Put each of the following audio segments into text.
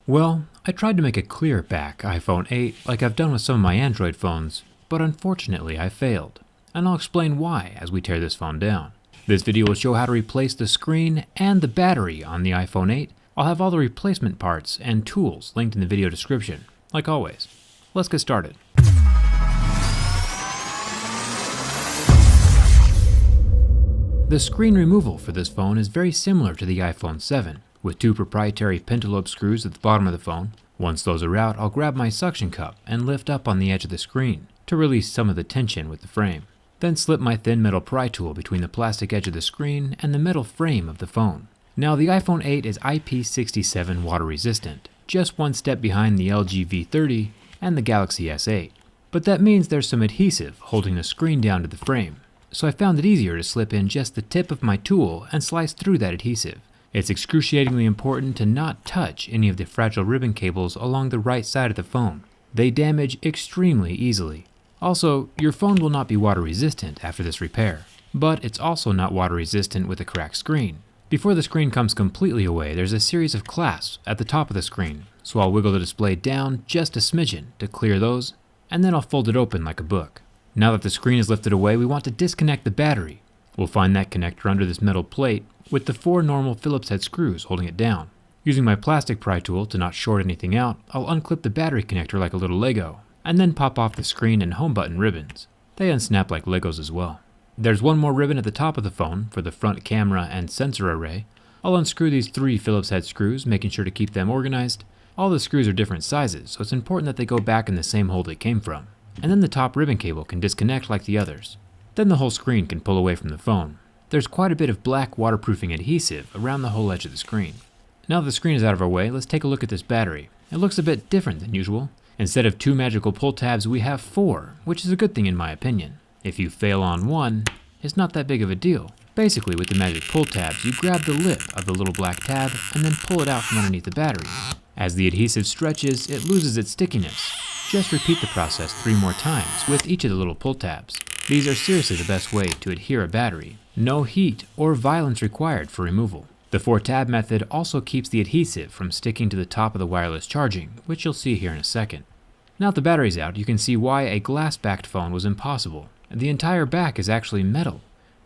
Well, I tried to make a clear back iPhone 8 like I've done with some of my Android phones, but unfortunately I failed. And I'll explain why as we tear this phone down. This video will show how to replace the screen and the battery on the iPhone 8. I'll have all the replacement parts and tools linked in the video description, like always. Let's get started. The screen removal for this phone is very similar to the iPhone 7, with two proprietary pentalobe screws at the bottom of the phone. Once those are out, I'll grab my suction cup and lift up on the edge of the screen to release some of the tension with the frame. Then slip my thin metal pry tool between the plastic edge of the screen and the metal frame of the phone. Now the iPhone 8 is IP67 water resistant, just one step behind the LG V30 and the Galaxy S8. But that means there's some adhesive holding the screen down to the frame. So I found it easier to slip in just the tip of my tool and slice through that adhesive. It's excruciatingly important to not touch any of the fragile ribbon cables along the right side of the phone. They damage extremely easily. Also, your phone will not be water resistant after this repair, but it's also not water resistant with a cracked screen. Before the screen comes completely away, there's a series of clasps at the top of the screen, so I'll wiggle the display down just a smidgen to clear those, and then I'll fold it open like a book. Now that the screen is lifted away, we want to disconnect the battery. We'll find that connector under this metal plate with the 4 normal Phillips head screws holding it down. Using my plastic pry tool to not short anything out, I'll unclip the battery connector like a little Lego, and then pop off the screen and home button ribbons. They unsnap like Legos as well. There's one more ribbon at the top of the phone for the front camera and sensor array. I'll unscrew these 3 Phillips head screws, making sure to keep them organized. All the screws are different sizes, so it's important that they go back in the same hole they came from. And then the top ribbon cable can disconnect like the others. Then the whole screen can pull away from the phone. There's quite a bit of black waterproofing adhesive around the whole edge of the screen. Now that the screen is out of our way, let's take a look at this battery. It looks a bit different than usual. Instead of 2 magical pull tabs, we have 4, which is a good thing in my opinion. If you fail on one, it's not that big of a deal. Basically, with the magic pull tabs, you grab the lip of the little black tab and then pull it out from underneath the battery. As the adhesive stretches, it loses its stickiness. Just repeat the process 3 more times with each of the little pull tabs. These are seriously the best way to adhere a battery. No heat or violence required for removal. The 4-tab method also keeps the adhesive from sticking to the top of the wireless charging, which you'll see here in a second. Now that the battery's out, you can see why a glass-backed phone was impossible. The entire back is actually metal,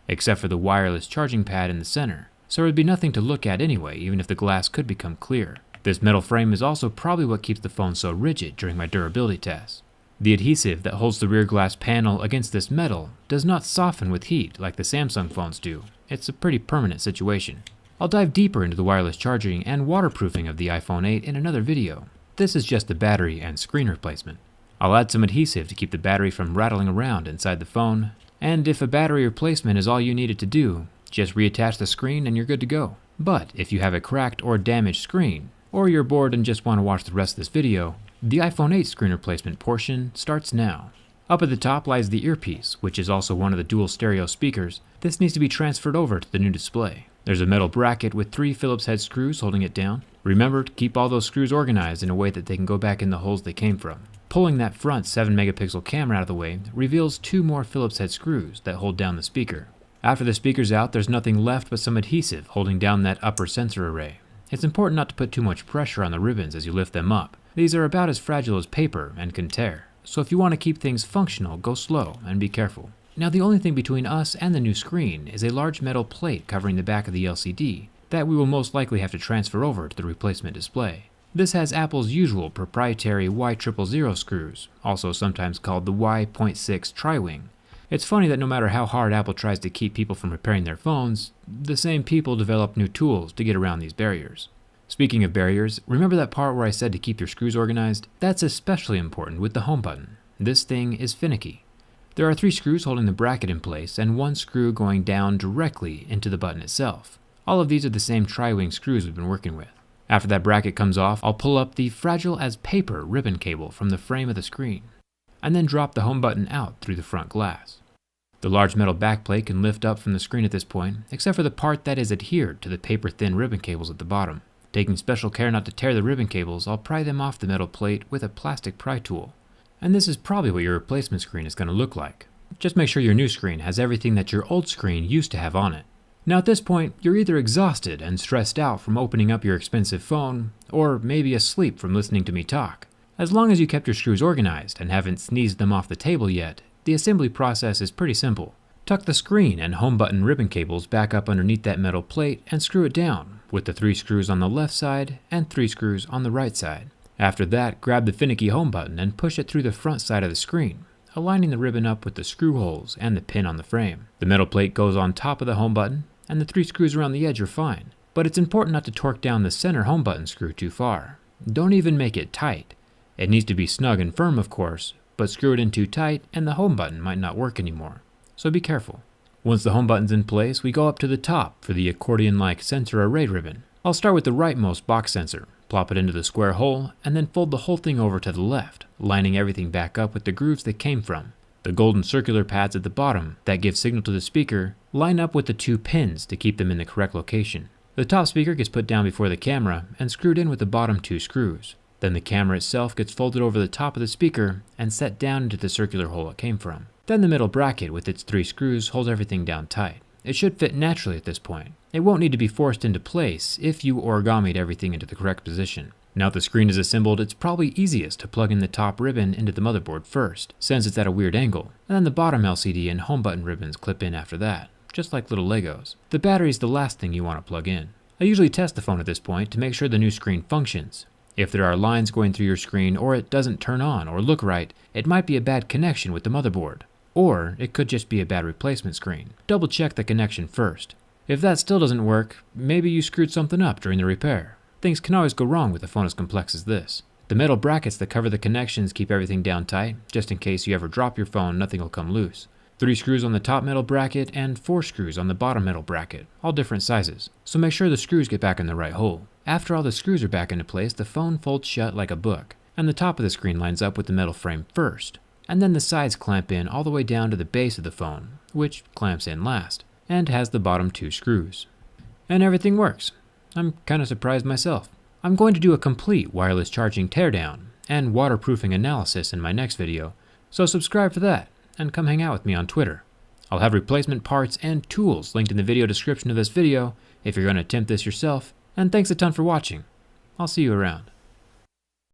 except for the wireless charging pad in the center, so there would be nothing to look at anyway, even if the glass could become clear. This metal frame is also probably what keeps the phone so rigid during my durability tests. The adhesive that holds the rear glass panel against this metal does not soften with heat like the Samsung phones do. It's a pretty permanent situation. I'll dive deeper into the wireless charging and waterproofing of the iPhone 8 in another video. This is just the battery and screen replacement. I'll add some adhesive to keep the battery from rattling around inside the phone, and if a battery replacement is all you needed to do, just reattach the screen and you're good to go. But if you have a cracked or damaged screen, or you're bored and just want to watch the rest of this video, the iPhone 8 screen replacement portion starts now. Up at the top lies the earpiece, which is also one of the dual stereo speakers. This needs to be transferred over to the new display. There's a metal bracket with 3 Phillips head screws holding it down. Remember to keep all those screws organized in a way that they can go back in the holes they came from. Pulling that front 7-megapixel camera out of the way reveals 2 more Phillips head screws that hold down the speaker. After the speaker's out, there's nothing left but some adhesive holding down that upper sensor array. It's important not to put too much pressure on the ribbons as you lift them up. These are about as fragile as paper and can tear, so if you want to keep things functional, go slow and be careful. Now the only thing between us and the new screen is a large metal plate covering the back of the LCD that we will most likely have to transfer over to the replacement display. This has Apple's usual proprietary Y000 screws, also sometimes called the Y.6 tri-wing. It's funny that no matter how hard Apple tries to keep people from repairing their phones, the same people develop new tools to get around these barriers. Speaking of barriers, remember that part where I said to keep your screws organized? That's especially important with the home button. This thing is finicky. There are 3 screws holding the bracket in place and 1 screw going down directly into the button itself. All of these are the same tri-wing screws we've been working with. After that bracket comes off, I'll pull up the fragile as paper ribbon cable from the frame of the screen, and then drop the home button out through the front glass. The large metal backplate can lift up from the screen at this point, except for the part that is adhered to the paper-thin ribbon cables at the bottom. Taking special care not to tear the ribbon cables, I'll pry them off the metal plate with a plastic pry tool. And this is probably what your replacement screen is going to look like. Just make sure your new screen has everything that your old screen used to have on it. Now at this point, you're either exhausted and stressed out from opening up your expensive phone, or maybe asleep from listening to me talk. As long as you kept your screws organized and haven't sneezed them off the table yet, the assembly process is pretty simple. Tuck the screen and home button ribbon cables back up underneath that metal plate and screw it down, with the 3 screws on the left side and 3 screws on the right side. After that, grab the finicky home button and push it through the front side of the screen, aligning the ribbon up with the screw holes and the pin on the frame. The metal plate goes on top of the home button, and the 3 screws around the edge are fine. But it's important not to torque down the center home button screw too far. Don't even make it tight. It needs to be snug and firm, of course, but screw it in too tight and the home button might not work anymore. So be careful. Once the home button's in place, we go up to the top for the accordion-like sensor array ribbon. I'll start with the rightmost box sensor, plop it into the square hole, and then fold the whole thing over to the left, lining everything back up with the grooves that came from. The golden circular pads at the bottom that give signal to the speaker line up with the 2 pins to keep them in the correct location. The top speaker gets put down before the camera and screwed in with the bottom 2 screws. Then the camera itself gets folded over the top of the speaker and set down into the circular hole it came from. Then the middle bracket with its 3 screws holds everything down tight. It should fit naturally at this point. It won't need to be forced into place if you origamied everything into the correct position. Now that the screen is assembled, it's probably easiest to plug in the top ribbon into the motherboard first, since it's at a weird angle, and then the bottom LCD and home button ribbons clip in after that, just like little Legos. The battery is the last thing you want to plug in. I usually test the phone at this point to make sure the new screen functions. If there are lines going through your screen or it doesn't turn on or look right, it might be a bad connection with the motherboard. Or it could just be a bad replacement screen. Double check the connection first. If that still doesn't work, maybe you screwed something up during the repair. Things can always go wrong with a phone as complex as this. The metal brackets that cover the connections keep everything down tight, just in case you ever drop your phone, nothing will come loose. 3 screws on the top metal bracket and 4 screws on the bottom metal bracket, all different sizes. So make sure the screws get back in the right hole. After all the screws are back into place, the phone folds shut like a book, and the top of the screen lines up with the metal frame first. And then the sides clamp in all the way down to the base of the phone, which clamps in last, and has the bottom 2 screws. And everything works. I'm kind of surprised myself. I'm going to do a complete wireless charging teardown and waterproofing analysis in my next video, so subscribe for that, and come hang out with me on Twitter. I'll have replacement parts and tools linked in the video description of this video if you're going to attempt this yourself, and thanks a ton for watching. I'll see you around.